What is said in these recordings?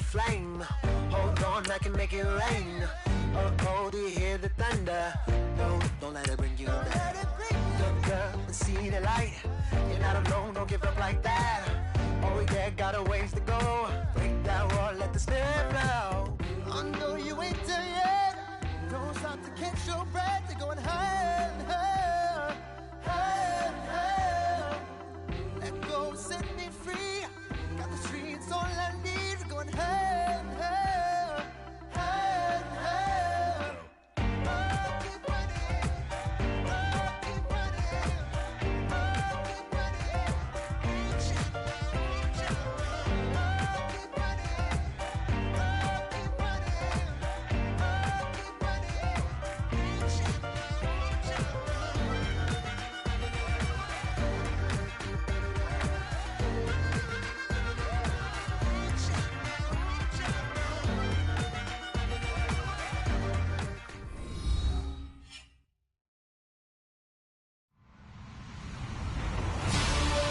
flame. Hold on, I can make it rain. Oh, do you hear the thunder? No, don't let it bring you down. Look up and see the light. You're not alone, don't give up like that. Oh yeah, got a ways to go. Break that wall, let the spirit flow. I know you ain't there yet. Don't stop to catch your breath. You're going higher and higher, higher and higher. Let go, set me free. Got the streets, all I need. We're going higher and higher, higher and higher. Oh, keep running. Oh, keep running. Oh, keep running. Reach out, reach out. Oh, keep running. Oh, keep running. Oh, keep running. Reach out, reach out.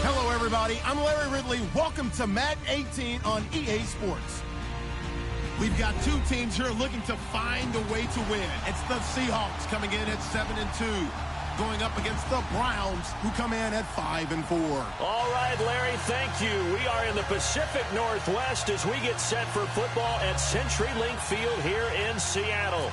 Hello, everybody. I'm Larry Ridley. Welcome to Madden 18 on EA Sports. We've got two teams here looking to find a way to win. It's the Seahawks coming in at 7-2, going up against the Browns, who come in at 5-4. All right, Larry, thank you. We are in the Pacific Northwest as we get set for football at CenturyLink Field here in Seattle.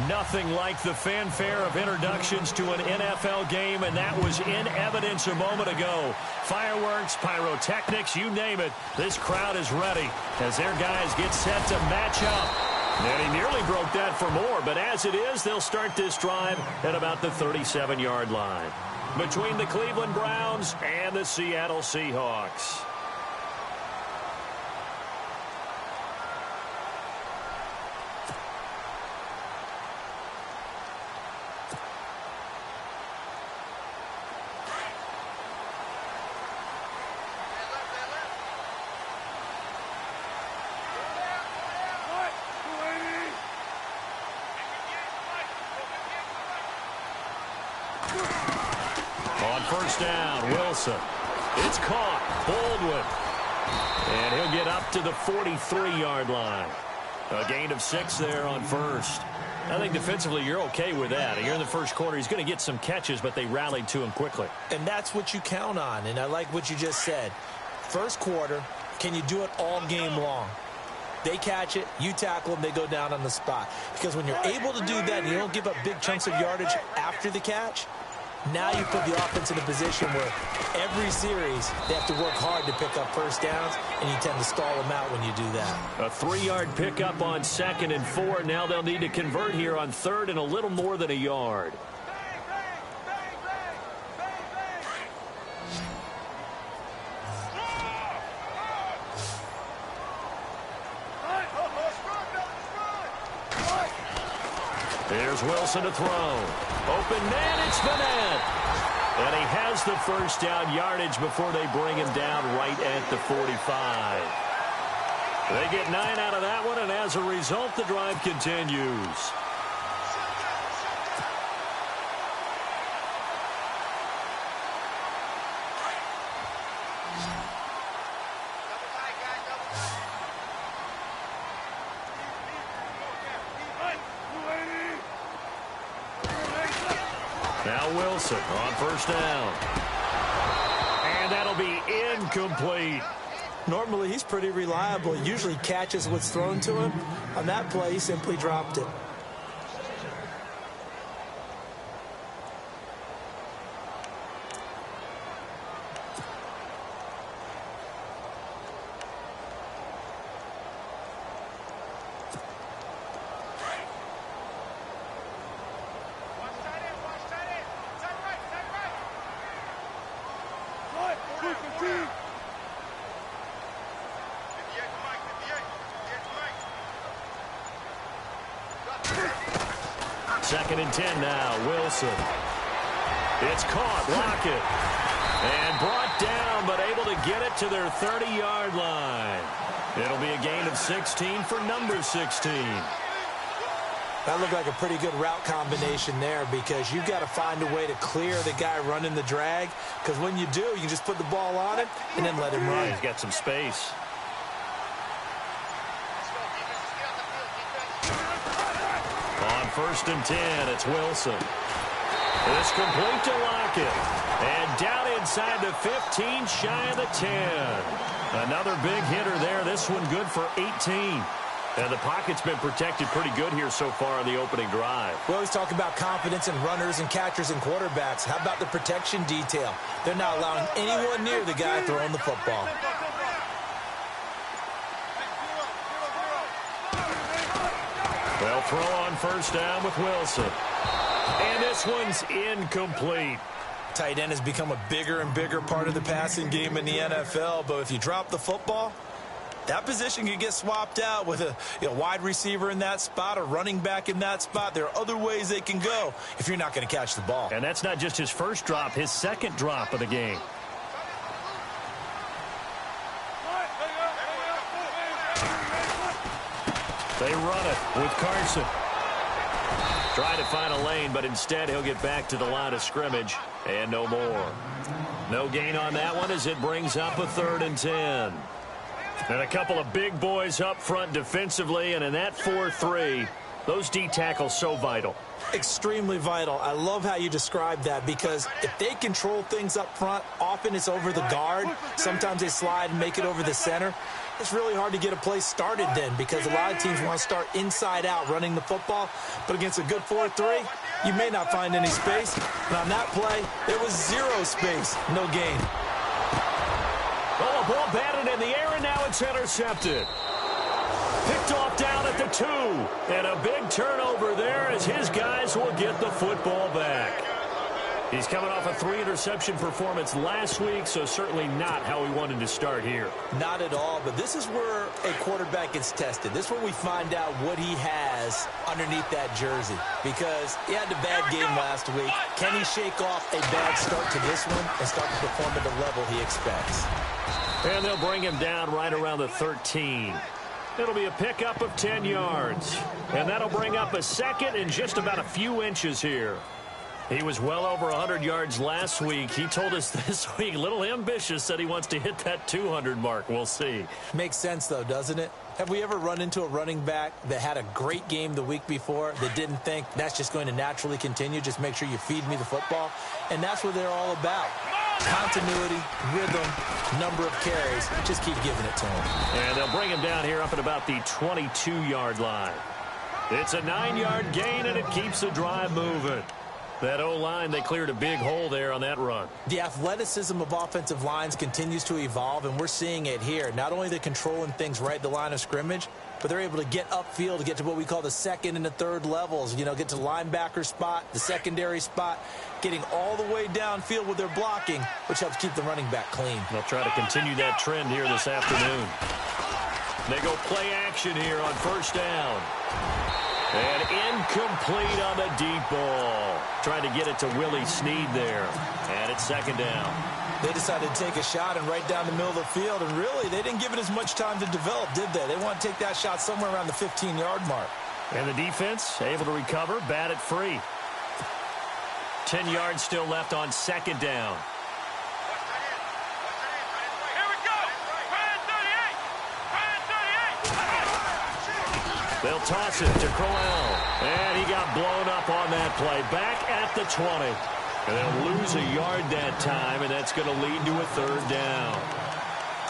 Nothing like the fanfare of introductions to an NFL game, and that was in evidence a moment ago. Fireworks, pyrotechnics, you name it. This crowd is ready as their guys get set to match up. And he nearly broke that for more, but as it is, they'll start this drive at about the 37-yard line. Between the Cleveland Browns and the Seattle Seahawks. On first down, Wilson. It's caught. Baldwin. And he'll get up to the 43-yard line. A gain of 6 there on first. I think defensively you're okay with that. Here in the first quarter, he's going to get some catches, but they rallied to him quickly. And that's what you count on, and I like what you just said. First quarter, can you do it all game long? They catch it, you tackle them, they go down on the spot. Because when you're able to do that and you don't give up big chunks of yardage after the catch, now you put the offense in a position where every series they have to work hard to pick up first downs, and you tend to stall them out when you do that. A 3-yard pickup on 2nd and 4. Now they'll need to convert here on 3rd and a little more than a yard. Here's Wilson to throw. Open man, it's Vanette. And he has the first down yardage before they bring him down right at the 45. They get 9 out of that one, and as a result, the drive continues. Now Wilson on first down. And that'll be incomplete. Normally, he's pretty reliable. He usually catches what's thrown to him. On that play, he simply dropped it. Second and 10 now, Wilson. It's caught, Lockett. And brought down, but able to get it to their 30-yard line. It'll be a gain of 16 for number 16. That looked like a pretty good route combination there, because you've got to find a way to clear the guy running the drag, because when you do, you just put the ball on it and then let him run. He's got some space. first and 10, it's Wilson. It's complete to Lockett. And down inside the 15, shy of the 10. Another big hitter there. This one good for 18. And the pocket's been protected pretty good here so far on the opening drive. We always talk about confidence in runners and catchers and quarterbacks. How about the protection detail? They're not allowing anyone near the guy throwing the football. They'll throw on first down with Wilson. And this one's incomplete. Tight end has become a bigger and bigger part of the passing game in the NFL, but if you drop the football, that position can get swapped out with a wide receiver in that spot, a running back in that spot. There are other ways they can go if you're not going to catch the ball. And that's not just his first drop, his second drop of the game. They run it with Carson. Trying to find a lane, but instead he'll get back to the line of scrimmage, and no more. No gain on that one as it brings up a 3rd and 10. And a couple of big boys up front defensively, and in that 4-3, those D tackles so vital. Extremely vital. I love how you describe that, because if they control things up front, often it's over the guard. Sometimes they slide and make it over the center. It's really hard to get a play started then, because a lot of teams want to start inside out running the football. But against a good 4-3, you may not find any space. And on that play, there was 0 space. No gain. Well, a ball batted in the air, and now it's intercepted. Picked off down at the 2. And a big turnover there as his guys will get the football back. He's coming off a 3-interception performance last week, so certainly not how he wanted to start here. Not at all, but this is where a quarterback gets tested. This is where we find out what he has underneath that jersey, because he had a bad game last week. Can he shake off a bad start to this one and start to perform at the level he expects? And they'll bring him down right around the 13. It'll be a pickup of 10 yards. And that'll bring up a second and just about a few inches here. He was well over 100 yards last week. He told us this week, a little ambitious, that he wants to hit that 200 mark. We'll see. Makes sense, though, doesn't it? Have we ever run into a running back that had a great game the week before that didn't think that's just going to naturally continue? Just make sure you feed me the football. And that's what they're all about. Continuity, rhythm, number of carries. Just keep giving it to him. And they'll bring him down here up at about the 22-yard line. It's a 9-yard gain, and it keeps the drive moving. That O-line, they cleared a big hole there on that run. The athleticism of offensive lines continues to evolve, and we're seeing it here. Not only they're controlling things right at the line of scrimmage, but they're able to get upfield to get to what we call the second and the third levels. You know, get to the linebacker spot, the secondary spot, getting all the way downfield with their blocking, which helps keep the running back clean. They'll try to continue that trend here this afternoon. They go play action here on first down. And incomplete on the deep ball. Trying to get it to Willie Snead there. And it's second down. They decided to take a shot and right down the middle of the field. And really, they didn't give it as much time to develop, did they? They want to take that shot somewhere around the 15-yard mark. And the defense able to recover, bat it free. 10 yards still left on second down. They'll toss it to Crowell. And he got blown up on that play. Back at the 20. And they'll lose a yard that time, and that's going to lead to a third down.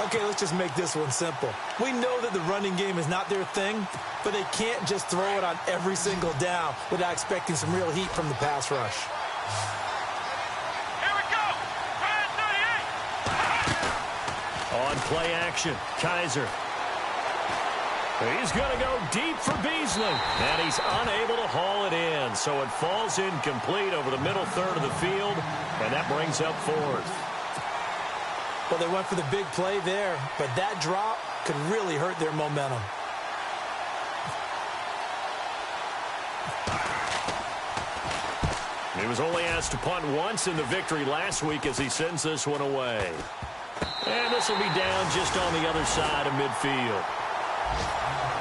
Okay, let's just make this one simple. We know that the running game is not their thing, but they can't just throw it on every single down without expecting some real heat from the pass rush. Here we go! 38! On play action, Kaiser. He's going to go deep for Beasley, and he's unable to haul it in. So it falls incomplete over the middle third of the field, and that brings up fourth. Well, they went for the big play there, but that drop could really hurt their momentum. He was only asked to punt once in the victory last week as he sends this one away. And this will be down just on the other side of midfield.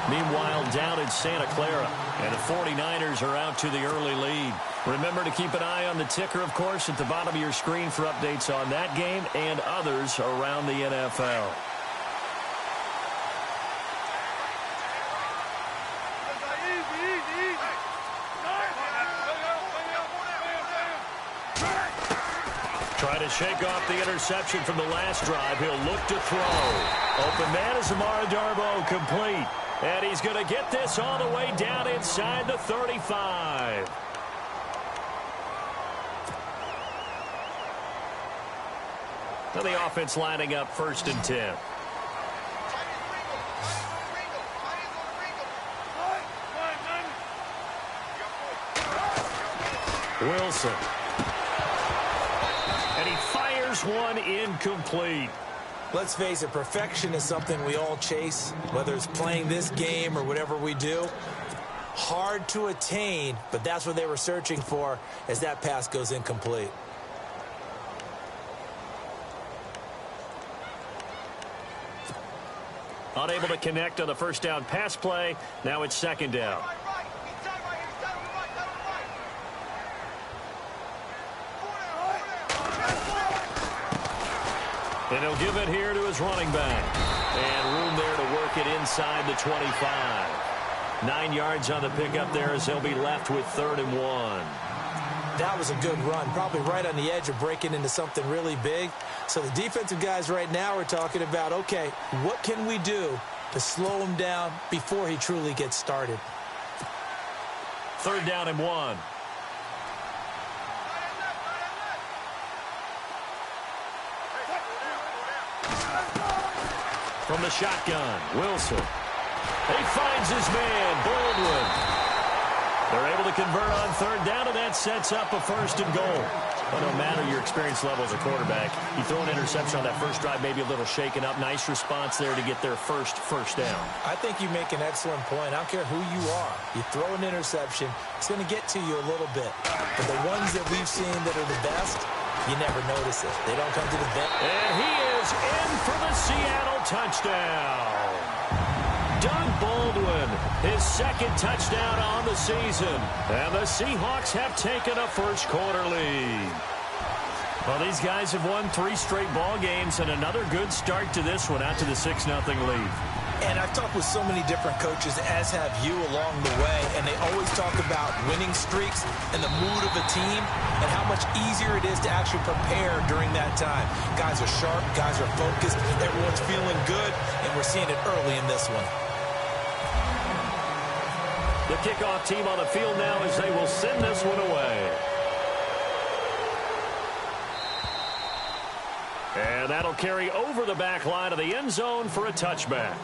Meanwhile, down in Santa Clara, and the 49ers are out to the early lead. Remember to keep an eye on the ticker, of course, at the bottom of your screen for updates on that game and others around the NFL. to shake off the interception from the last drive. He'll look to throw. Open man is Amara Darboh, complete. And he's going to get this all the way down inside the 35. So the offense lining up 1st and 10. Wilson. And he fires one incomplete. Let's face it, perfection is something we all chase, whether it's playing this game or whatever we do. Hard to attain, but that's what they were searching for as that pass goes incomplete. Unable to connect on the first down pass play. Now it's 2nd down. And he'll give it here to his running back. And room there to work it inside the 25. 9 yards on the pickup there as he'll be left with 3rd and 1. That was a good run, probably right on the edge of breaking into something really big. So the defensive guys right now are talking about, okay, what can we do to slow him down before he truly gets started? 3rd down and 1. From the shotgun, Wilson. He finds his man, Baldwin. They're able to convert on 3rd down, and that sets up a 1st and goal. But no matter your experience level as a quarterback, you throw an interception on that first drive, maybe a little shaken up. Nice response there to get their first down. I think you make an excellent point. I don't care who you are. You throw an interception, it's going to get to you a little bit. But the ones that we've seen that are the best, you never notice it. They don't come to the bench. And he is in for the Seattle touchdown. Doug Baldwin, his 2nd touchdown on the season. And the Seahawks have taken a first-quarter lead. Well, these guys have won 3 straight ball games and another good start to this one out to the 6-0 lead. And I've talked with so many different coaches, as have you, along the way, and they always talk about winning streaks and the mood of a team and how much easier it is to actually prepare during that time. Guys are sharp, guys are focused, everyone's feeling good, and we're seeing it early in this one. The kickoff team on the field now as they will send this one away. And that'll carry over the back line of the end zone for a touchback.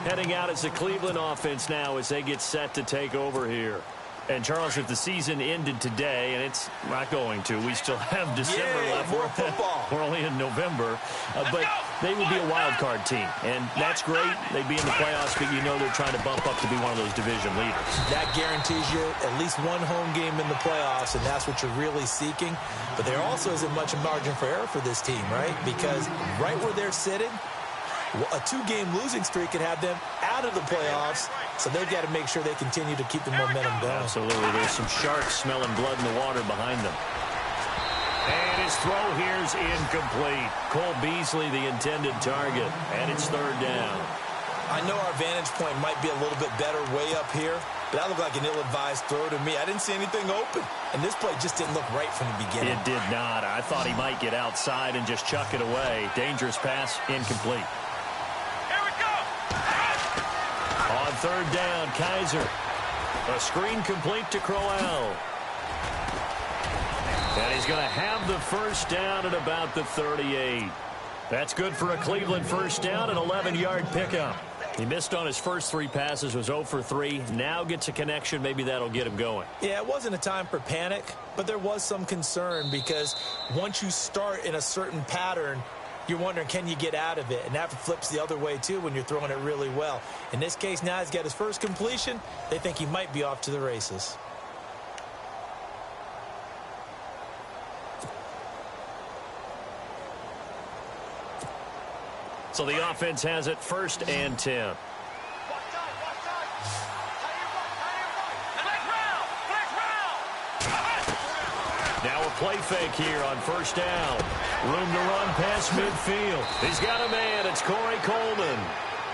Heading out is the Cleveland offense now as they get set to take over here. And, Charles, if the season ended today, and it's not going to, we still have December left. More football. We're only in November. But they would be a wild card team. And that's great. They'd be in the playoffs, but you know they're trying to bump up to be one of those division leaders. That guarantees you at least one home game in the playoffs, and that's what you're really seeking. But there also isn't much margin for error for this team, right? Because right where they're sitting, a 2-game losing streak could have them out of the playoffs, so they've got to make sure they continue to keep the momentum going. Absolutely. There's some sharks smelling blood in the water behind them. And his throw here's incomplete. Cole Beasley, the intended target, and it's 3rd down. I know our vantage point might be a little bit better way up here, but that looked like an ill-advised throw to me. I didn't see anything open, and this play just didn't look right from the beginning. It did not. I thought he might get outside and just chuck it away. Dangerous pass, incomplete. On 3rd down, Kaiser. A screen complete to Crowell. And he's going to have the first down at about the 38. That's good for a Cleveland first down, an 11-yard pickup. He missed on his first 3 passes, was 0 for 3. Now gets a connection. Maybe that'll get him going. Yeah, it wasn't a time for panic, but there was some concern because once you start in a certain pattern, you're wondering, can you get out of it? And that flips the other way, too, when you're throwing it really well. In this case, now he's got his first completion. They think he might be off to the races. So the offense has it 1st and 10. Now a play fake here on 1st down. Room to run past midfield. He's got a man. It's Corey Coleman.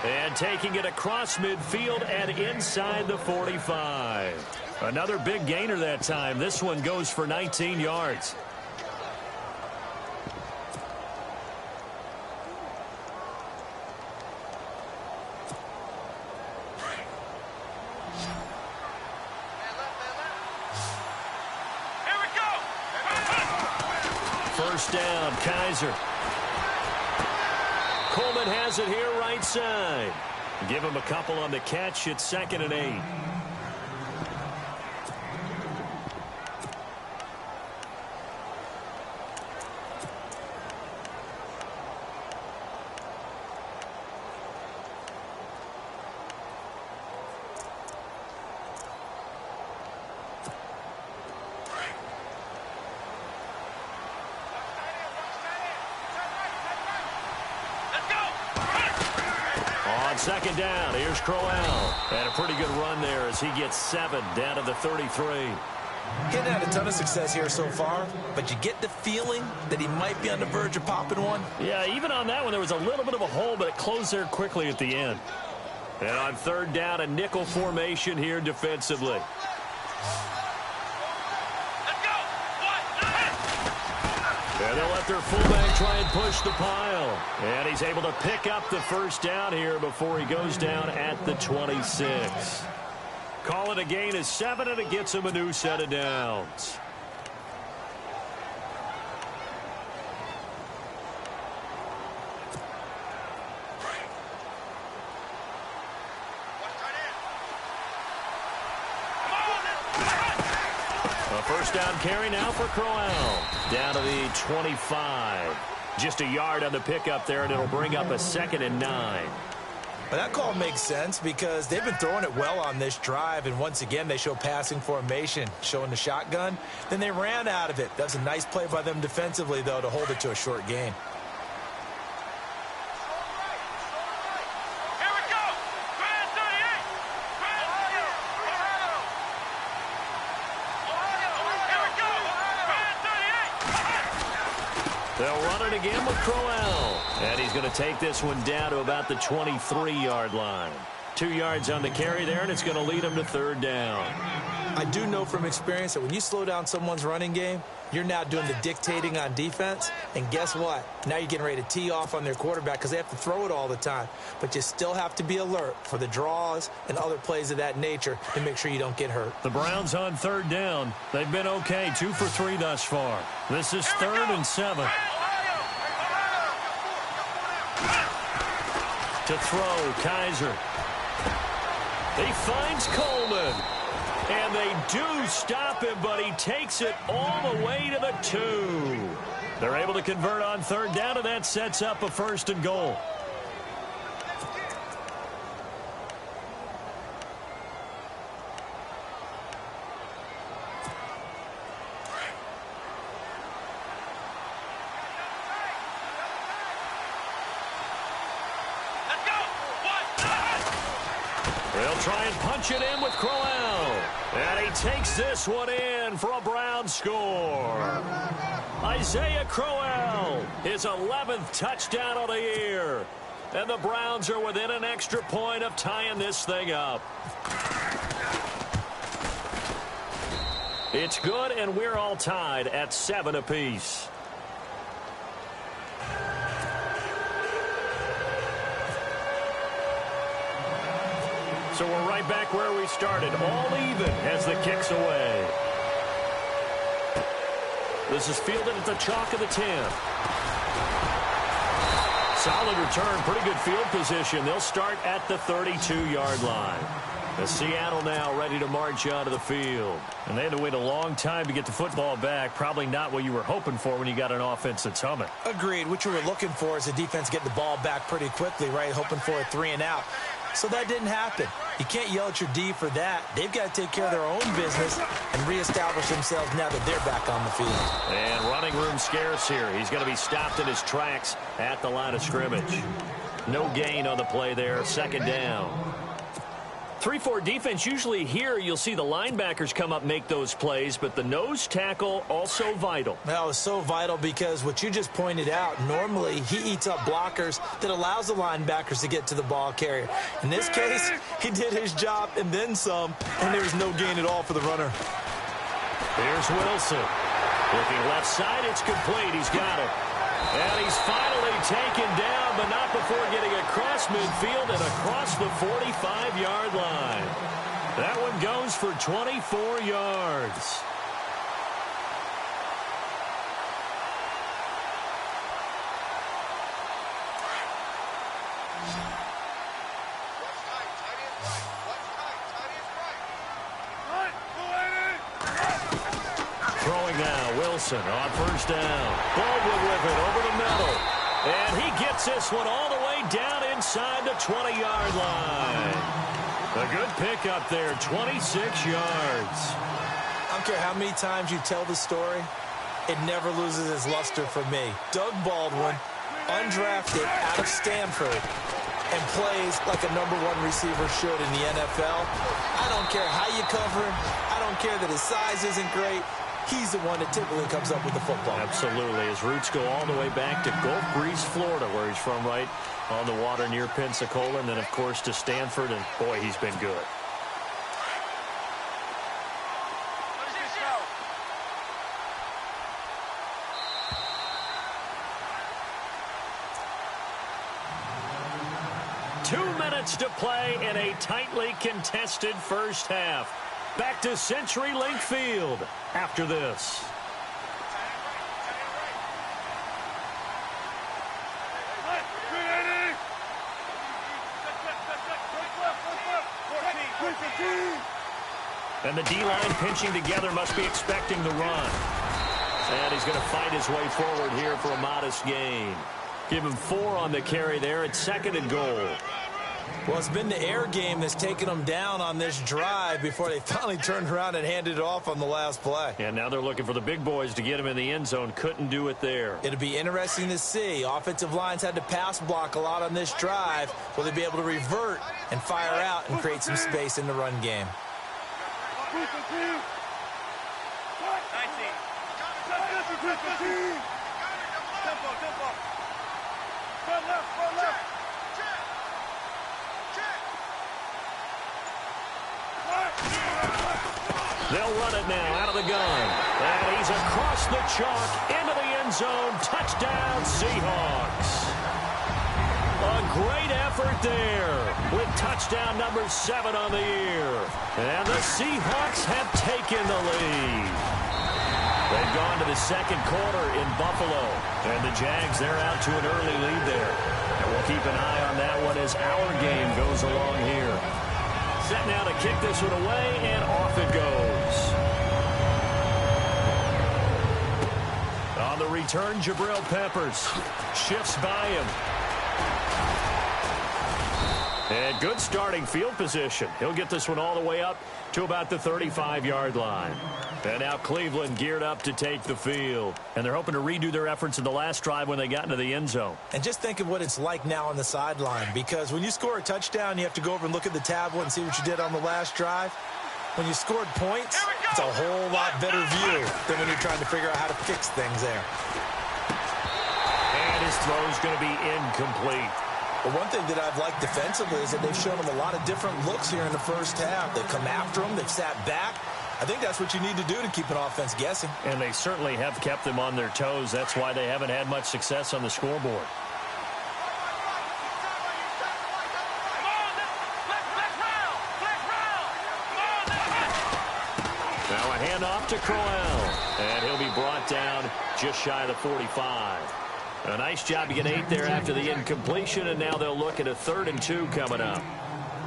And taking it across midfield and inside the 45. Another big gainer that time. This one goes for 19 yards. first down. Kaiser. Coleman has it here right side. Give him a couple on the catch. It's 2nd and 8. Second down, here's Crowell. And a pretty good run there as he gets 7 down to the 33. Getting had a ton of success here so far, but you get the feeling that he might be on the verge of popping one. Yeah, even on that one, there was a little bit of a hole, but it closed there quickly at the end. And on 3rd down, a nickel formation here defensively. And they'll let their fullback try and push the pile. And he's able to pick up the first down here before he goes down at the 26. Call it a gain of 7, and it gets him a new set of downs. A first down carry now for Crowell. Down to the 25. Just a yard on the pickup there, and it'll bring up a 2nd and 9. But that call makes sense because they've been throwing it well on this drive, and once again they show passing formation, showing the shotgun. Then they ran out of it. That's a nice play by them defensively, though, to hold it to a short gain. They'll run it again with Crowell. And he's going to take this one down to about the 23-yard line. 2 yards on the carry there, and it's going to lead him to 3rd down. I do know from experience that when you slow down someone's running game, you're now doing the dictating on defense. And guess what? Now you're getting ready to tee off on their quarterback because they have to throw it all the time. But you still have to be alert for the draws and other plays of that nature to make sure you don't get hurt. The Browns on 3rd down. They've been okay, 2 for 3 thus far. This is 3rd and 7. To throw, Kaiser. He finds Coleman. And they do stop him, but he takes it all the way to the 2. They're able to convert on 3rd down, and that sets up a 1st and goal. They'll try and punch it in with Crowell. And he takes this one in for a Brown score. Isaiah Crowell, his 11th touchdown of the year. And the Browns are within an extra point of tying this thing up. It's good, and we're all tied at 7 apiece. So we're right back where we started, all even as the kick's away. This is fielded at the chalk of the 10. Solid return, pretty good field position. They'll start at the 32-yard line. As Seattle now ready to march onto the field. And they had to wait a long time to get the football back. Probably not what you were hoping for when you got an offense that's humming. Agreed. What you were looking for is the defense getting the ball back pretty quickly, right? Hoping for a 3 and out. So that didn't happen. You can't yell at your D for that. They've got to take care of their own business and reestablish themselves now that they're back on the field. And running room scarce here. He's going to be stopped in his tracks at the line of scrimmage. No gain on the play there. 2nd down. 3-4 defense, usually here you'll see the linebackers come up, make those plays, but the nose tackle also vital. Well, it's so vital because what you just pointed out, normally he eats up blockers that allows the linebackers to get to the ball carrier. In this case, he did his job and then some, and there's no gain at all for the runner. Here's Wilson. Looking left side, it's complete. He's got it. And he's finally taken down, but not before getting across midfield and across the 45-yard line. That one goes for 24 yards. Wilson on first down. Baldwin with it over the middle. And he gets this one all the way down inside the 20-yard line. A good pickup there, 26 yards. I don't care how many times you tell the story, it never loses its luster for me. Doug Baldwin, undrafted out of Stanford, and plays like a #1 receiver should in the NFL. I don't care how you cover him. I don't care that his size isn't great. He's the one that typically comes up with the football. Absolutely. His roots go all the way back to Gulf Breeze, Florida, where he's from, right on the water near Pensacola, and then, of course, to Stanford, and, boy, he's been good. To play in a tightly contested first half. Back to CenturyLink Field after this. And the D-line pinching together must be expecting the run. And he's going to fight his way forward here for a modest gain. Give him 4 on the carry there. It's 2nd and goal. Well, it's been the air game that's taken them down on this drive before they finally turned around and handed it off on the last play. And now they're looking for the big boys to get him in the end zone. Couldn't do it there. It'll be interesting to see. Offensive lines had to pass block a lot on this drive. Will they be able to revert and fire out and create some space in the run game? They'll run it now out of the gun. And he's across the chalk into the end zone. Touchdown, Seahawks. A great effort there with touchdown number 7 on the year. And the Seahawks have taken the lead. They've gone to the second quarter in Buffalo. And the Jags, they're out to an early lead there. And we'll keep an eye on that one as our game goes along here. Set now to kick this one away, and off it goes. On the return, Jabril Peppers shifts by him. And good starting field position. He'll get this one all the way up to about the 35-yard line. And now Cleveland geared up to take the field. And they're hoping to redo their efforts in the last drive when they got into the end zone. And just think of what it's like now on the sideline. Because when you score a touchdown, you have to go over and look at the tablet and see what you did on the last drive. When you scored points, it's a whole lot better view than when you're trying to figure out how to fix things there. And his throw's going to be incomplete. But one thing that I've liked defensively is that they've shown them a lot of different looks here in the first half. They've come after them. They've sat back. I think that's what you need to do to keep an offense guessing. And they certainly have kept them on their toes. That's why they haven't had much success on the scoreboard. Now a handoff to Crowell. And he'll be brought down just shy of the 45. A nice job to get 8 there after the incompletion, and now they'll look at a 3rd and 2 coming up.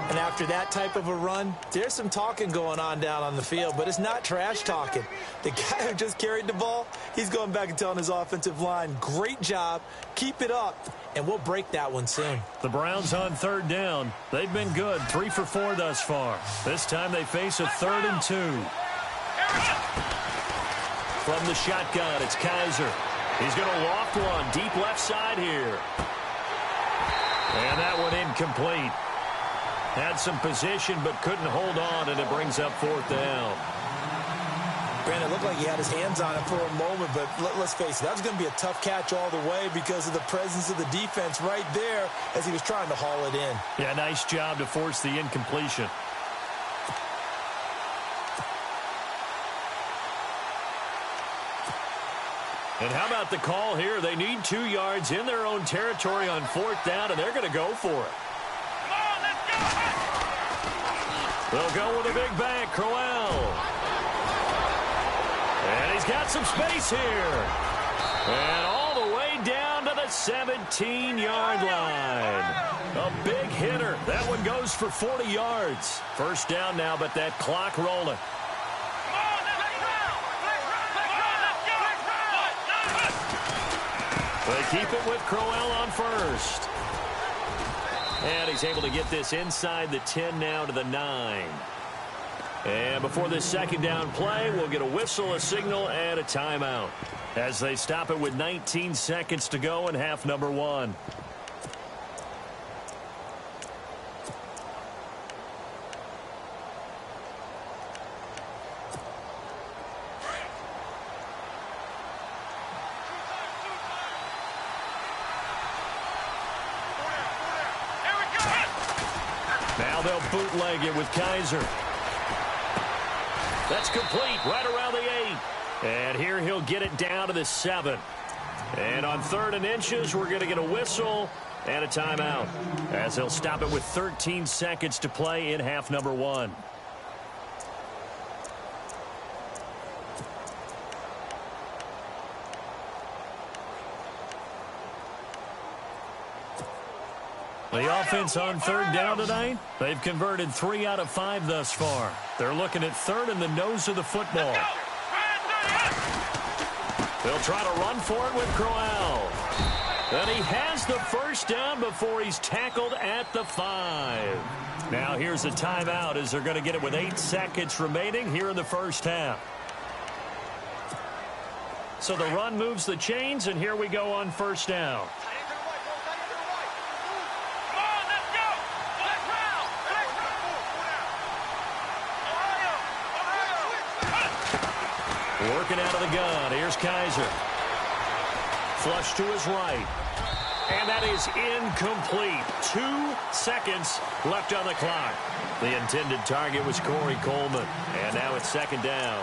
And after that type of a run, there's some talking going on down on the field, but it's not trash talking. The guy who just carried the ball, he's going back and telling his offensive line, great job, keep it up, and we'll break that one soon. The Browns on 3rd down. They've been good, 3 for 4 thus far. This time they face a 3rd and 2. From the shotgun, it's Kaiser. He's going to loft one deep left side here. And that one incomplete. Had some position but couldn't hold on, and it brings up 4th down. Brandon, it looked like he had his hands on it for a moment, but let's face it, that was going to be a tough catch all the way because of the presence of the defense right there as he was trying to haul it in. Yeah, nice job to force the incompletion. And how about the call here? They need 2 yards in their own territory on 4th down, and they're going to go for it. They'll go with a big bang, Crowell. And he's got some space here. And all the way down to the 17-yard line. A big hitter. That one goes for 40 yards. 1st down now, but that clock rolling. They keep it with Crowell on first. And he's able to get this inside the 10 now to the 9. And before this second down play, we'll get a whistle, a signal, and a timeout as they stop it with 19 seconds to go in half number 1. Now they'll bootleg it with Kaiser. That's complete right around the 8. And here he'll get it down to the 7. And on 3rd and inches, we're going to get a whistle and a timeout as they'll stop it with 13 seconds to play in half number 1. The offense on 3rd down tonight, they've converted 3 out of 5 thus far. They're looking at 3rd and the nose of the football. They'll try to run for it with Crowell. And he has the first down before he's tackled at the 5. Now here's a timeout as they're going to get it with 8 seconds remaining here in the first half. So the run moves the chains, and here we go on first down. Working out of the gun. Here's Kaiser. Flush to his right. And that is incomplete. 2 seconds left on the clock. The intended target was Corey Coleman. And now it's second down.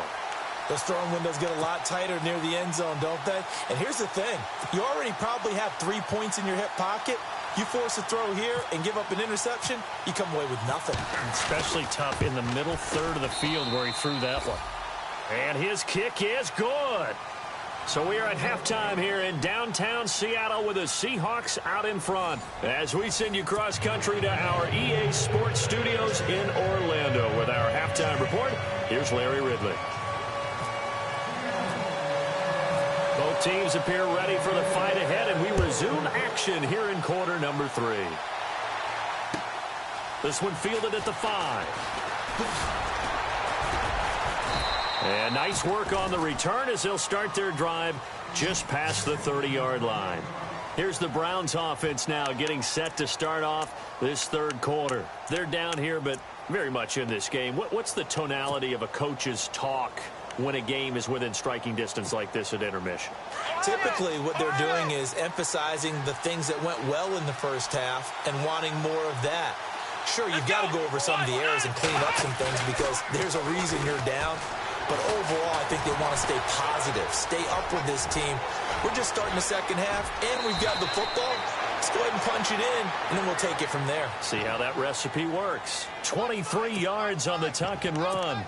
Those throwing windows get a lot tighter near the end zone, don't they? And here's the thing. You already probably have 3 points in your hip pocket. You force a throw here and give up an interception, you come away with nothing. Especially tough in the middle third of the field where he threw that one. And his kick is good. So we are at halftime here in downtown Seattle with the Seahawks out in front. As we send you cross-country to our EA Sports Studios in Orlando with our halftime report, here's Larry Ridley. Both teams appear ready for the fight ahead, and we resume action here in quarter number 3. This one fielded at the 5. And nice work on the return as they'll start their drive just past the 30-yard line. Here's the Browns offense now getting set to start off this third quarter. They're down here, but very much in this game. What's the tonality of a coach's talk when a game is within striking distance like this at intermission? Typically, what they're doing is emphasizing the things that went well in the first half and wanting more of that. Sure, you've got to go over some of the errors and clean up some things because there's a reason you're down. But overall, I think they want to stay positive, stay up with this team. We're just starting the second half, and we've got the football. Let's go ahead and punch it in, and then we'll take it from there. See how that recipe works. 23 yards on the tuck and run.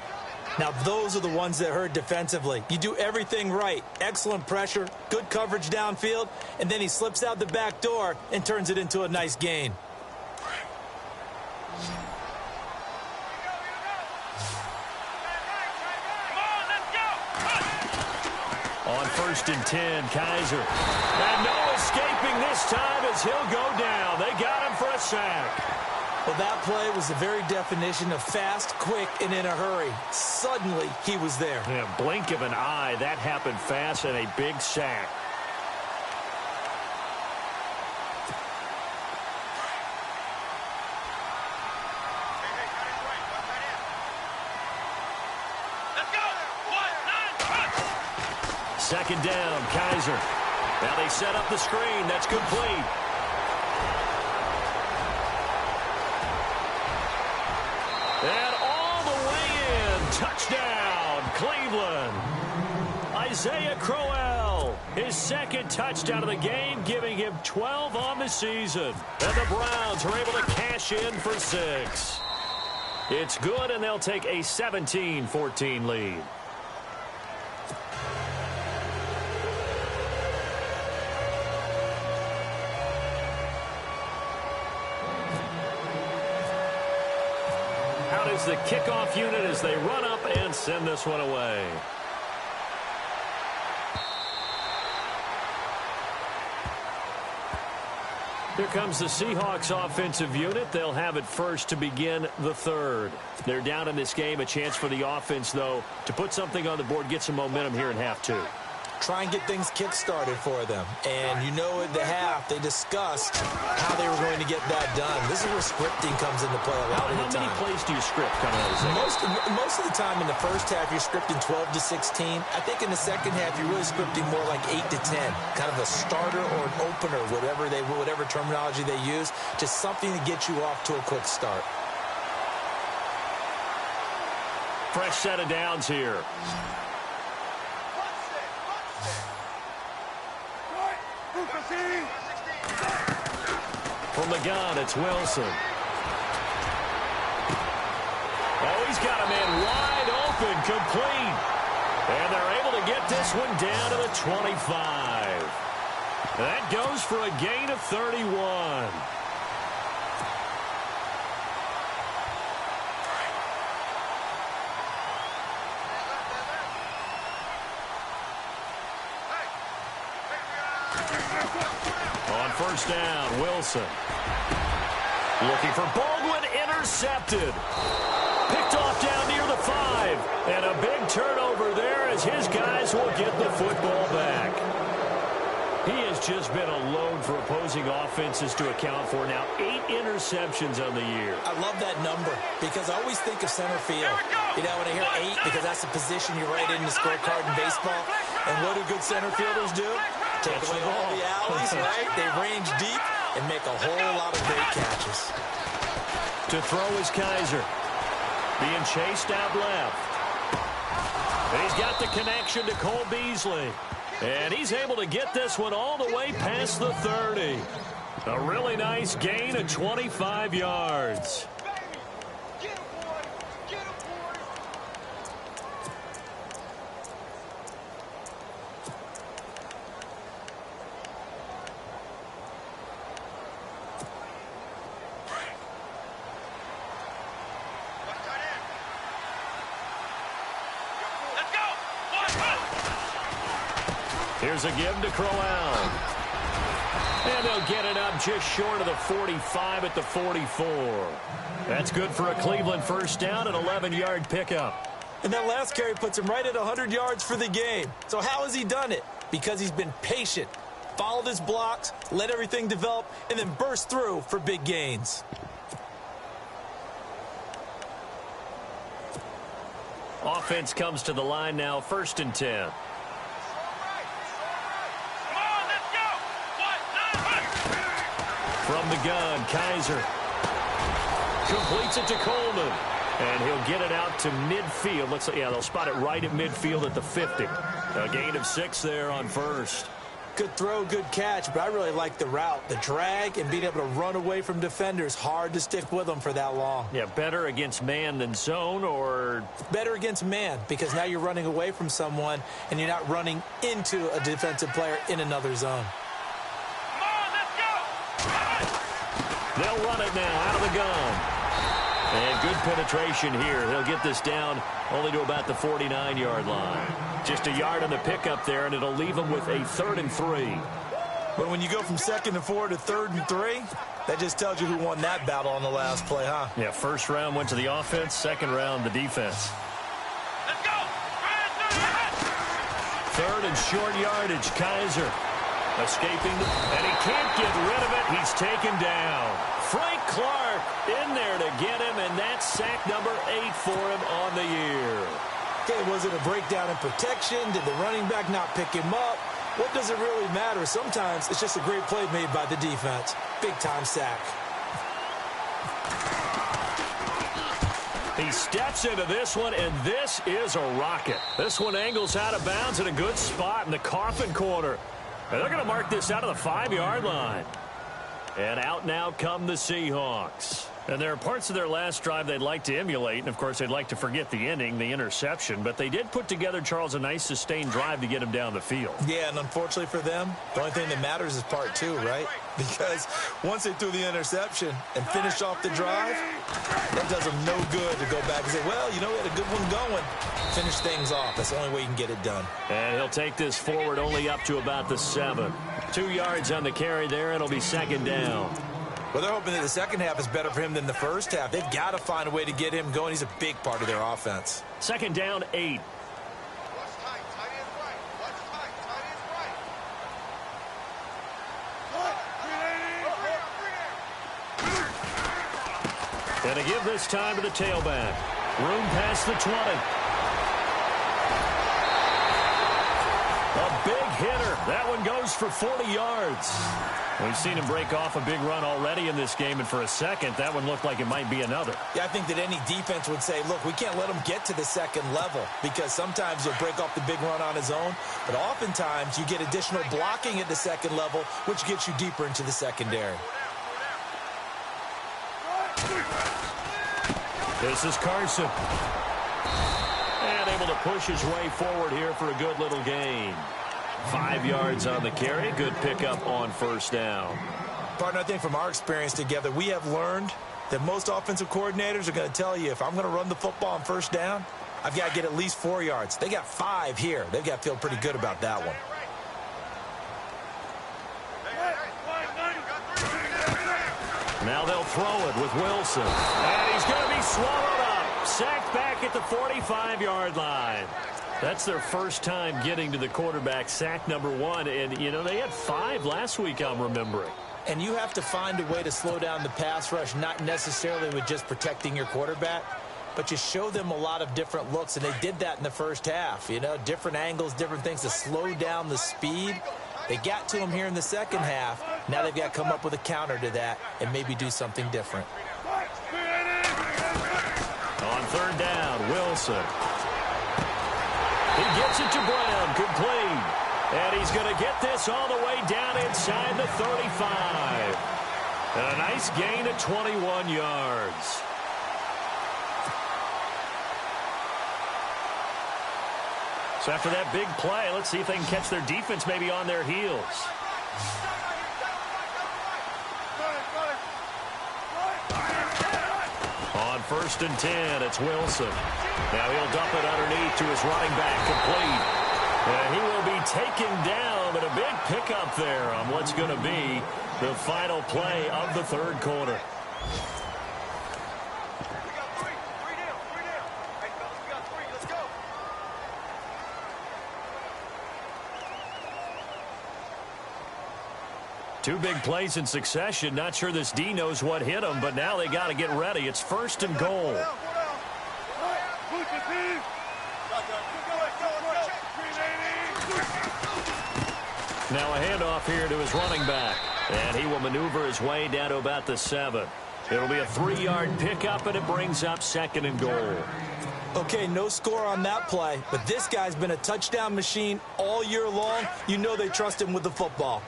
Now, those are the ones that hurt defensively. You do everything right. Excellent pressure, good coverage downfield, and then he slips out the back door and turns it into a nice gain. On 1st and 10, Kaiser. And no escaping this time as he'll go down. They got him for a sack. Well, that play was the very definition of fast, quick, and in a hurry. Suddenly, he was there. Yeah, blink of an eye. That happened fast and a big sack. Second down, Kaiser. Now they set up the screen. That's complete. And all the way in. Touchdown, Cleveland. Isaiah Crowell, his second touchdown of the game, giving him 12 on the season. And the Browns are able to cash in for 6. It's good, and they'll take a 17-14 lead. Out is the kickoff unit as they run up and send this one away. Here comes the Seahawks offensive unit. They'll have it first to begin the third. They're down in this game. A chance for the offense, though, to put something on the board, get some momentum here in half two. Try and get things kick-started for them. And you know at the half, they discussed how they were going to get that done. This is where scripting comes into play a lot of the time. How many plays do you script coming out of the second? Most of the time in the first half, you're scripting 12 to 16. I think in the second half, you're really scripting more like 8 to 10. Kind of a starter or an opener, whatever terminology they use. Just something to get you off to a quick start. Fresh set of downs here. From the gun, it's Wilson. Oh, he's got a man wide open, complete. And they're able to get this one down to the 25. That goes for a gain of 31. On first down, Wilson. Looking for Baldwin, intercepted. Picked off down near the 5. And a big turnover there as his guys will get the football back. He has just been a load for opposing offenses to account for. Now 8 interceptions on the year. I love that number because I always think of center field. You know, when I hear 8, because that's the position you write in the scorecard in baseball. And what do good center fielders do? Take away all the alleys, right? They range deep and make a whole lot of great catches. To throw is Kaiser. Being chased out left. And he's got the connection to Cole Beasley. And he's able to get this one all the way past the 30. A really nice gain of 25 yards. Here's a give to Crowell. And they'll get it up just short of the 45 at the 44. That's good for a Cleveland first down, an 11-yard pickup. And that last carry puts him right at 100 yards for the game. So how has he done it? Because he's been patient, followed his blocks, let everything develop, and then burst through for big gains. Offense comes to the line now, 1st and 10. From the gun, Kaiser completes it to Coleman. And he'll get it out to midfield. Looks like, yeah, they'll spot it right at midfield at the 50. A gain of 6 there on first. Good throw, good catch, but I really like the route. The drag and being able to run away from defenders. Hard to stick with them for that long. Yeah, better against man than zone, or? Better against man, because now you're running away from someone and you're not running into a defensive player in another zone. They'll run it now out of the gun. And good penetration here. He'll get this down only to about the 49-yard line. Just a yard on the pickup there, and it'll leave him with a 3rd and 3. But when you go from 2nd and 4 to 3rd and 3, that just tells you who won that battle on the last play, huh? Yeah, first round went to the offense, second round the defense. Let's go! 3rd and short yardage, Kaiser. Escaping, and he can't get rid of it. He's taken down. Frank Clark in there to get him, and that's sack number 8 for him on the year. Okay, was it a breakdown in protection? Did the running back not pick him up? What does it really matter? Sometimes it's just a great play made by the defense. Big-time sack. He steps into this one, and this is a rocket. This one angles out of bounds in a good spot in the coffin corner. And they're going to mark this out of the 5-yard line. And out now come the Seahawks. And there are parts of their last drive they'd like to emulate, and, of course, they'd like to forget the inning, the interception. But they did put together, Charles, a nice sustained drive to get him down the field. Yeah, and unfortunately for them, the only thing that matters is part two, right? Because once they threw the interception and finished off the drive, that does them no good to go back and say, well, you know, we had a good one going. Finish things off. That's the only way you can get it done. And he'll take this forward only up to about the 7. 2 yards on the carry there. It'll be second down. Well, they're hoping that the second half is better for him than the first half. They've got to find a way to get him going. He's a big part of their offense. Second down, 8. And to give this time to the tailback. Room past the 20. A big hitter. That one goes for 40 yards. We've seen him break off a big run already in this game, and for a second, that one looked like it might be another. Yeah, I think that any defense would say, look, we can't let him get to the second level because sometimes he'll break off the big run on his own, but oftentimes you get additional blocking at the second level, which gets you deeper into the secondary. This is Carson. And able to push his way forward here for a good little gain. 5 yards on the carry. Good pickup on first down. Partner, I think from our experience together, we have learned that most offensive coordinators are going to tell you, if I'm going to run the football on first down, I've got to get at least 4 yards. They got 5 here. They've got to feel pretty good about that one. Now they'll throw it with Wilson. And he's going to be swallowed up. Sacked back at the 45-yard line. That's their first time getting to the quarterback, sack number 1. And, you know, they had 5 last week, I'm remembering. And you have to find a way to slow down the pass rush, not necessarily with just protecting your quarterback, but you show them a lot of different looks, and they did that in the first half. You know, different angles, different things to slow down the speed. They got to him here in the second half. Now they've got to come up with a counter to that and maybe do something different. On third down, Wilson. He gets it to Brown, complete. And he's going to get this all the way down inside the 35. And a nice gain of 21 yards. So after that big play, let's see if they can catch their defense maybe on their heels. On first and 10, it's Wilson. Now he'll dump it underneath to his running back, complete. And he will be taken down, but a big pickup there on what's going to be the final play of the third quarter. Two big plays in succession. Not sure this D knows what hit him, but now they got to get ready. It's first and goal. Now a handoff here to his running back. And he will maneuver his way down to about the 7. It'll be a 3-yard pickup, and it brings up second and goal. Okay, no score on that play, but this guy's been a touchdown machine all year long. You know they trust him with the football.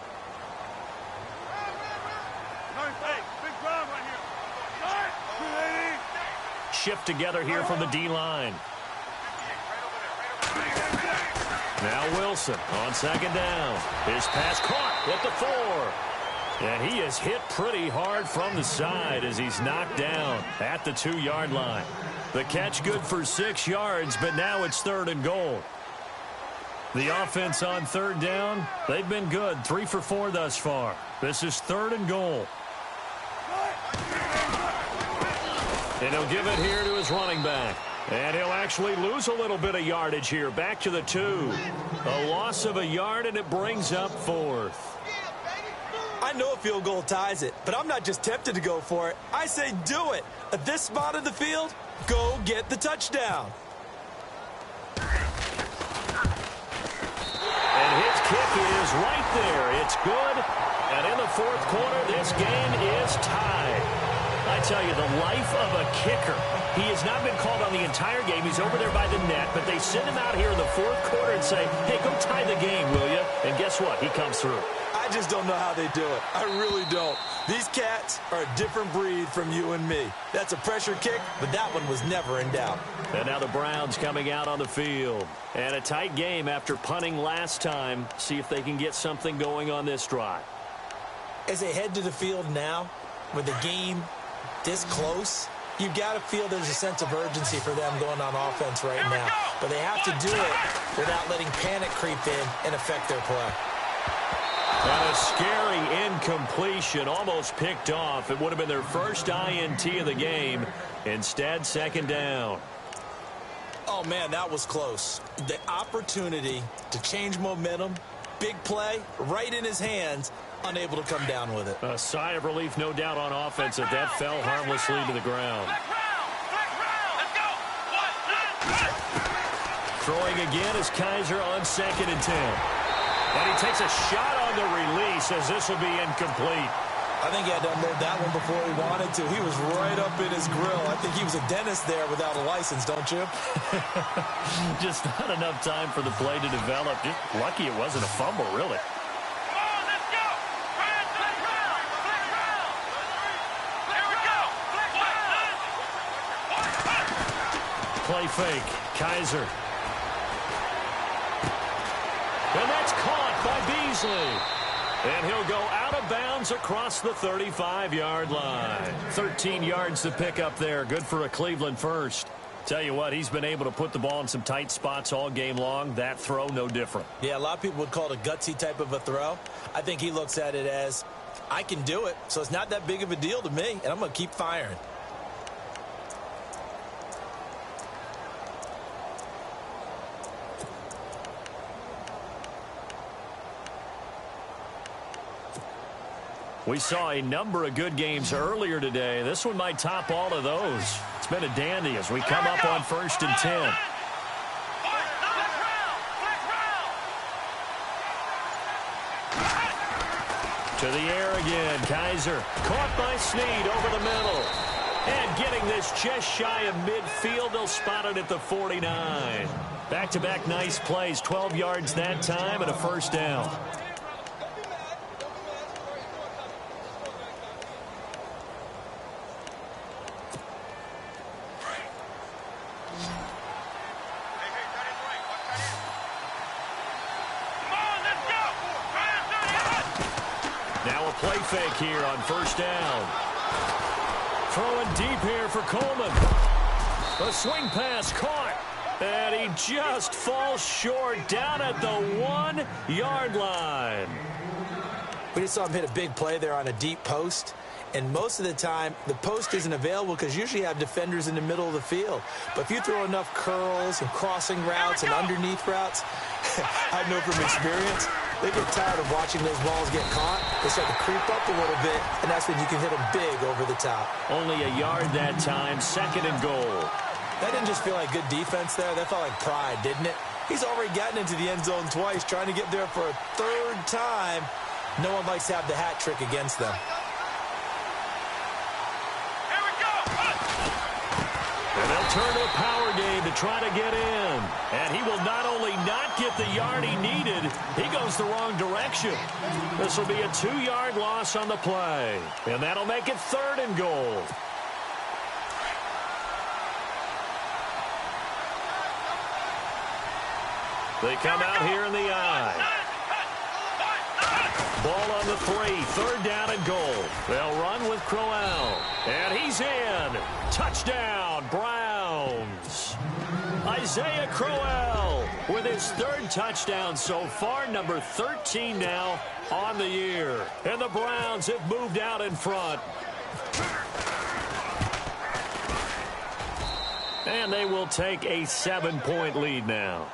Shift together here from the D-line. Now Wilson on second down. His pass caught at the 4. And he is hit pretty hard from the side as he's knocked down at the 2-yard line. The catch good for 6 yards, but now it's third and goal. The offense on third down, they've been good. 3 for 4 thus far. This is third and goal. And he'll give it here to his running back. And he'll actually lose a little bit of yardage here. Back to the 2. A loss of a yard, and it brings up 4th. I know a field goal ties it, but I'm not just tempted to go for it. I say do it. At this spot of the field, go get the touchdown. And his kick is right there. It's good. And in the fourth quarter, this game is tied. I tell you, the life of a kicker. He has not been called on the entire game. He's over there by the net, but they send him out here in the fourth quarter and say, hey, go tie the game, will you? And guess what? He comes through. I just don't know how they do it. I really don't. These cats are a different breed from you and me. That's a pressure kick, but that one was never in doubt. And now the Browns coming out on the field. And a tight game after punting last time. See if they can get something going on this drive. As they head to the field now, with the game this close, you've got to feel there's a sense of urgency for them going on offense right now. But they have to do it without letting panic creep in and affect their play. And a scary incompletion, almost picked off. It would have been their first INT of the game. Instead, second down. Oh, man, that was close. The opportunity to change momentum, big play, right in his hands, unable to come down with it. A sigh of relief, no doubt, on offense that that fell harmlessly to the ground. Throwing again is Kaiser on 2nd and 10. And he takes a shot on the release as this will be incomplete. I think he had to unload that one before he wanted to. He was right up in his grill. I think he was a dentist there without a license, don't you? Just not enough time for the play to develop. Just lucky it wasn't a fumble, really. Play fake. Kaiser. And that's caught by Beasley. And he'll go out of bounds across the 35-yard line. 13 yards to pick up there. Good for a Cleveland first. Tell you what, he's been able to put the ball in some tight spots all game long. That throw, no different. Yeah, a lot of people would call it a gutsy type of a throw. I think he looks at it as, I can do it, so it's not that big of a deal to me, and I'm going to keep firing. We saw a number of good games earlier today. This one might top all of those. It's been a dandy as we come up on 1st and 10. To the air again. Kaiser caught by Snead over the middle. And getting this just shy of midfield. They'll spot it at the 49. Back-to-back nice plays. 12 yards that time and a first down. Play fake here on 1st down. Throwing deep here for Coleman. A swing pass caught. And he just falls short down at the 1-yard line. We just saw him hit a big play there on a deep post. And most of the time, the post isn't available because usually you have defenders in the middle of the field. But if you throw enough curls and crossing routes and underneath routes, I know from experience, they get tired of watching those balls get caught. They start to creep up a little bit, and that's when you can hit them big over the top. Only a yard that time, 2nd and goal. That didn't just feel like good defense there. That felt like pride, didn't it? He's already gotten into the end zone twice, trying to get there for a 3rd time. No one likes to have the hat trick against them. And they'll turn to a power game to try to get in. And he will not only not get the yard he needed, he goes the wrong direction. This will be a 2-yard loss on the play. And that'll make it 3rd and goal. They come out here in the I. Ball on the 3, 3rd down and goal. They'll run with Crowell. And he's in. Touchdown, Browns. Isaiah Crowell with his 3rd touchdown so far, number 13 now on the year. And the Browns have moved out in front. And they will take a 7-point lead now.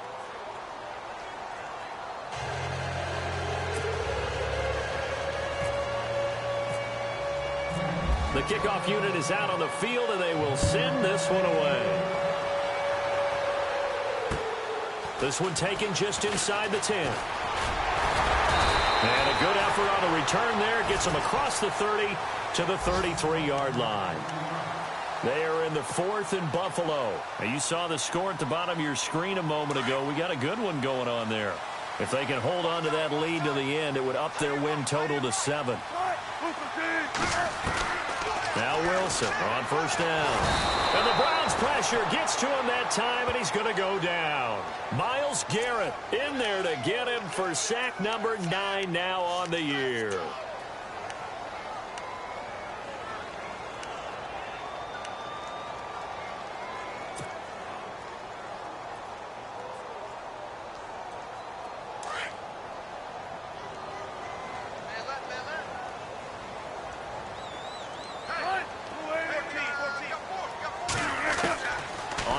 The kickoff unit is out on the field, and they will send this one away. This one taken just inside the 10. And a good effort on the return there. Gets them across the 30 to the 33-yard line. They are in the 4th in Buffalo. Now, you saw the score at the bottom of your screen a moment ago. We got a good one going on there. If they can hold on to that lead to the end, it would up their win total to 7. Now Wilson on first down. And the Browns pressure gets to him that time, and he's going to go down. Myles Garrett in there to get him for sack number 9 now on the year.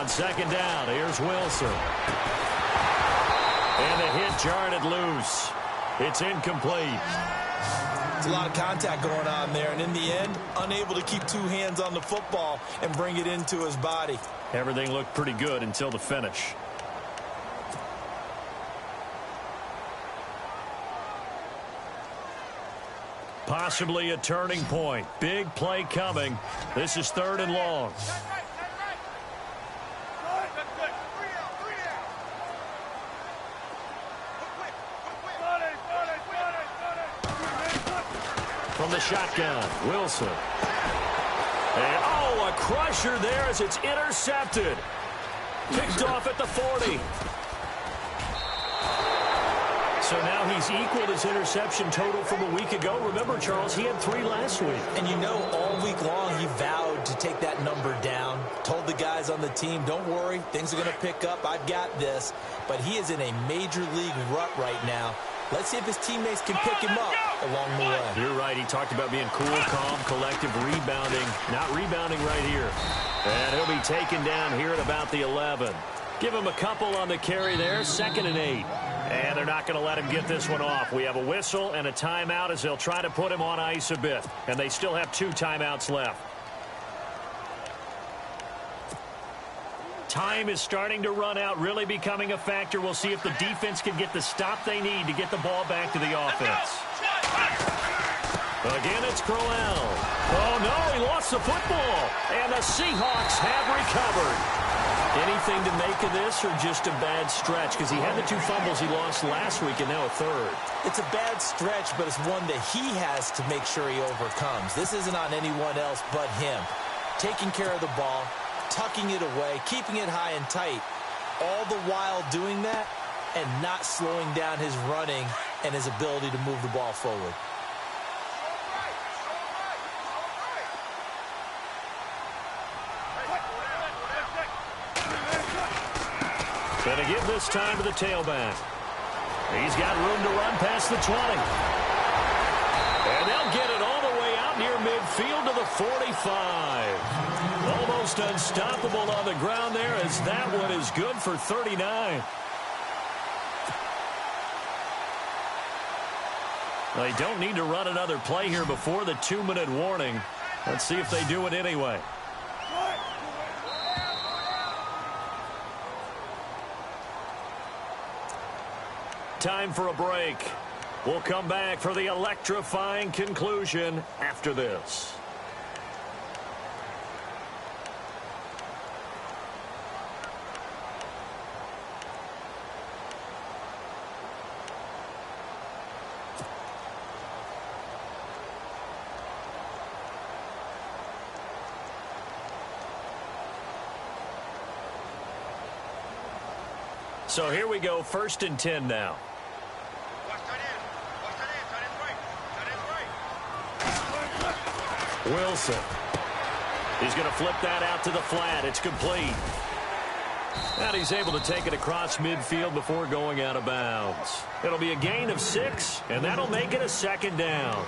Second down, here's Wilson. And the hit jarred it loose. It's incomplete. There's a lot of contact going on there, and in the end, unable to keep 2 hands on the football and bring it into his body. Everything looked pretty good until the finish. Possibly a turning point. Big play coming. This is 3rd and long. From the shotgun, Wilson. And, a crusher there as it's intercepted. Picked off at the 40. So now he's equaled his interception total from a week ago. Remember, Charles, he had 3 last week. And you know, all week long he vowed to take that number down. Told the guys on the team, don't worry, things are going to pick up. I've got this. But he is in a major league rut right now. Let's see if his teammates can pick him up along the way. You're right. He talked about being cool, calm, collective, rebounding. Not rebounding right here. And he'll be taken down here at about the 11. Give him a couple on the carry there. 2nd and 8. And they're not going to let him get this one off. We have a whistle and a timeout as they'll try to put him on ice a bit. And they still have 2 timeouts left. Time is starting to run out, really becoming a factor. We'll see if the defense can get the stop they need to get the ball back to the offense. Again, it's Crowell. Oh, no, he lost the football. And the Seahawks have recovered. Anything to make of this or just a bad stretch? Because he had the 2 fumbles he lost last week and now a 3rd. It's a bad stretch, but it's one that he has to make sure he overcomes. This isn't on anyone else but him. Taking care of the ball, tucking it away, keeping it high and tight, all the while doing that and not slowing down his running and his ability to move the ball forward. Gonna give this time to the tailback. He's got room to run past the 20. And they'll get it all the way out near midfield to the 45. Almost unstoppable on the ground there as that one is good for 39. They don't need to run another play here before the 2-minute warning. Let's see if they do it anyway. Time for a break. We'll come back for the electrifying conclusion after this. So here we go, 1st and 10 now. Wilson. He's going to flip that out to the flat. It's complete. And he's able to take it across midfield before going out of bounds. It'll be a gain of 6, and that'll make it a 2nd down.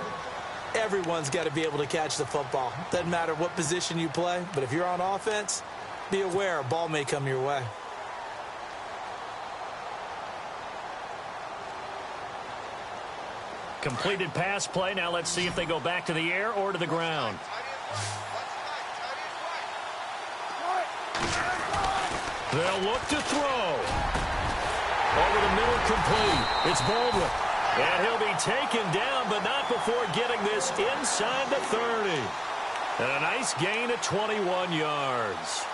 Everyone's got to be able to catch the football. Doesn't matter what position you play, but if you're on offense, be aware a ball may come your way. Completed pass play. Now let's see if they go back to the air or to the ground. They'll look to throw. Over the middle, complete. It's Baldwin. And he'll be taken down, but not before getting this inside the 30. And a nice gain of 21 yards.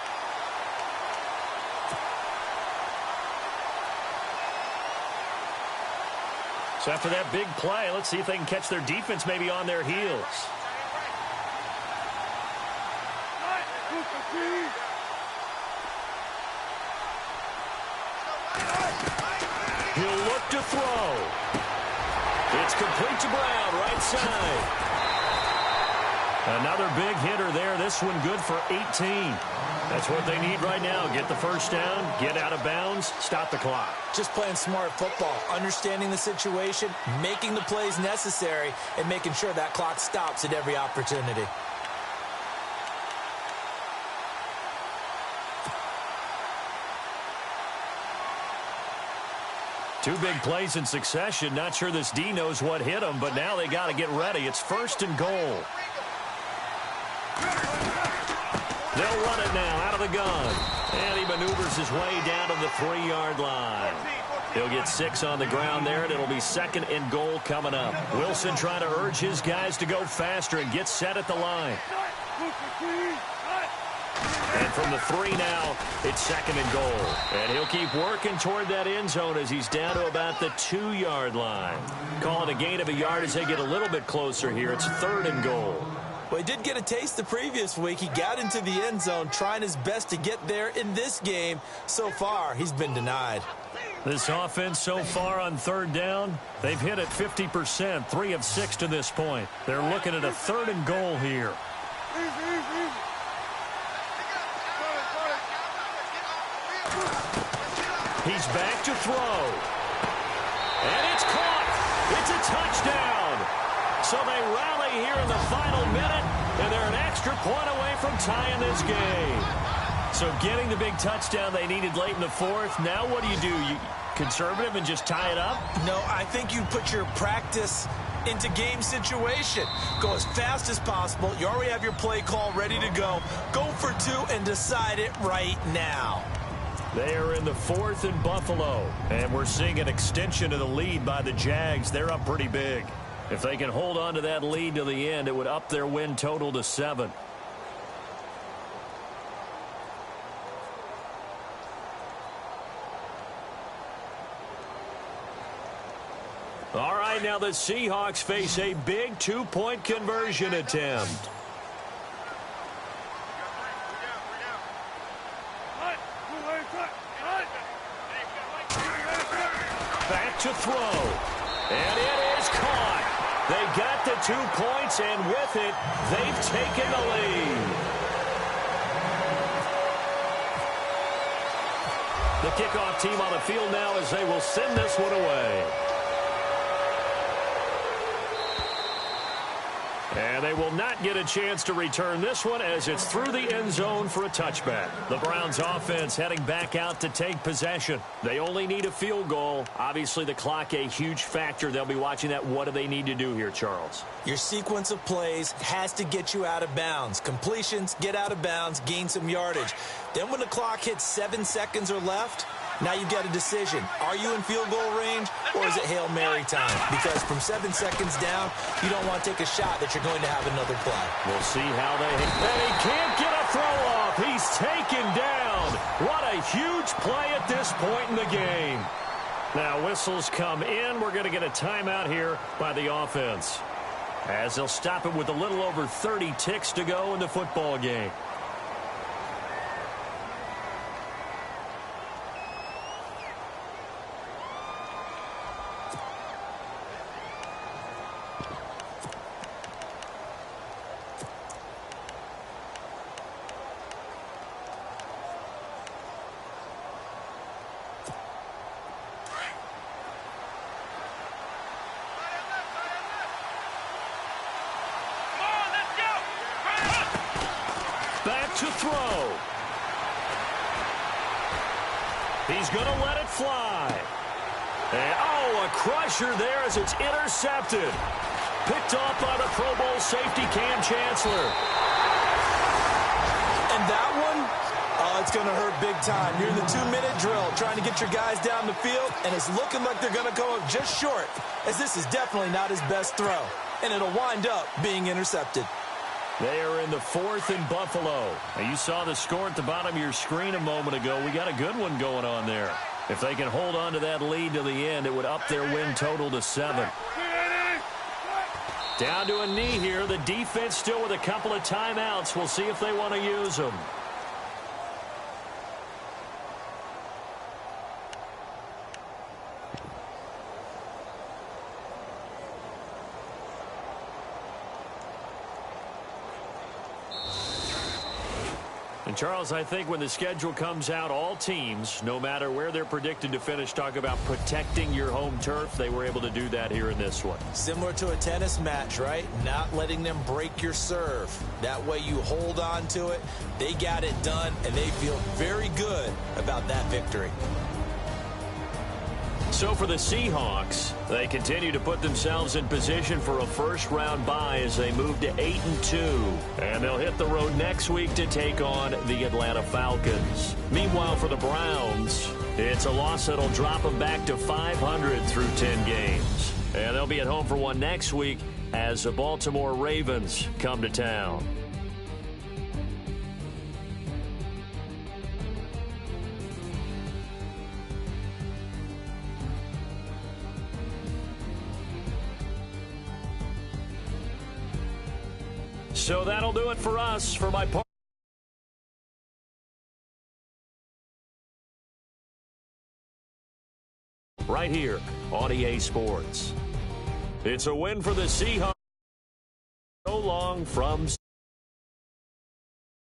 So after that big play, let's see if they can catch their defense maybe on their heels. He'll look to throw. It's complete to Brown, right side. Another big hitter there. This one good for 18. That's what they need right now. Get the first down, get out of bounds, stop the clock. Just playing smart football, understanding the situation, making the plays necessary, and making sure that clock stops at every opportunity. Two big plays in succession. Not sure this D knows what hit him, but now they got to get ready. It's 1st and goal. They'll run it now out of the gun. And he maneuvers his way down to the 3-yard line. He'll get 6 on the ground there, and it'll be 2nd and goal coming up. Wilson trying to urge his guys to go faster and get set at the line. And from the 3 now, it's 2nd and goal. And he'll keep working toward that end zone as he's down to about the 2-yard line. Calling a gain of a yard as they get a little bit closer here. It's 3rd and goal. Well, he did get a taste the previous week. He got into the end zone, trying his best to get there in this game. So far, he's been denied. This offense so far on 3rd down, they've hit it 50%, 3 of 6 to this point. They're looking at a 3rd and goal here. He's back to throw. And it's caught. It's a touchdown. So they rally here in the final minute, and they're an extra point away from tying this game. So getting the big touchdown they needed late in the 4th. Now what do? You conservative and just tie it up? No, I think you put your practice into game situation. Go as fast as possible. You already have your play call ready to go. Go for 2 and decide it right now. They are in the 4th in Buffalo, and we're seeing an extension of the lead by the Jags. They're up pretty big. If they can hold on to that lead to the end, it would up their win total to 7. All right, now the Seahawks face a big 2-point conversion attempt. Back to throw. And it is caught. They got the 2 points, and with it, they've taken the lead. The kickoff team on the field now as they will send this one away. And they will not get a chance to return this one as it's through the end zone for a touchback. The Browns offense heading back out to take possession. They only need a field goal. Obviously, the clock a huge factor. They'll be watching that. What do they need to do here, Charles? Your sequence of plays has to get you out of bounds. Completions, get out of bounds, gain some yardage. Then when the clock hits 7 seconds or left, now you've got a decision. Are you in field goal range, or is it Hail Mary time? Because from 7 seconds down, you don't want to take a shot that you're going to have another play. We'll see how they hit. And he can't get a throw off. He's taken down. What a huge play at this point in the game. Now whistles come in. We're going to get a timeout here by the offense, as they'll stop it with a little over 30 ticks to go in the football game. Back to throw. He's going to let it fly. And, oh, a crusher there as it's intercepted. Picked off by the Pro Bowl safety Cam Chancellor. And that one, oh, it's going to hurt big time. You're in the 2-minute drill trying to get your guys down the field, and it's looking like they're going to come up just short, as this is definitely not his best throw. And it'll wind up being intercepted. They are in the 4th in Buffalo. Now, you saw the score at the bottom of your screen a moment ago. We got a good one going on there. If they can hold on to that lead to the end, it would up their win total to 7. Down to a knee here. The defense still with a couple of timeouts. We'll see if they want to use them. And, Charles, I think when the schedule comes out, all teams, no matter where they're predicted to finish, talk about protecting your home turf. They were able to do that here in this one. Similar to a tennis match, right? Not letting them break your serve. That way you hold on to it. They got it done, and they feel very good about that victory. So for the Seahawks, they continue to put themselves in position for a first-round bye as they move to 8-2. And they'll hit the road next week to take on the Atlanta Falcons. Meanwhile, for the Browns, it's a loss that'll drop them back to 500 through 10 games. And they'll be at home for one next week as the Baltimore Ravens come to town. So that'll do it for us. For my part, right here on EA Sports. It's a win for the Seahawks. So long from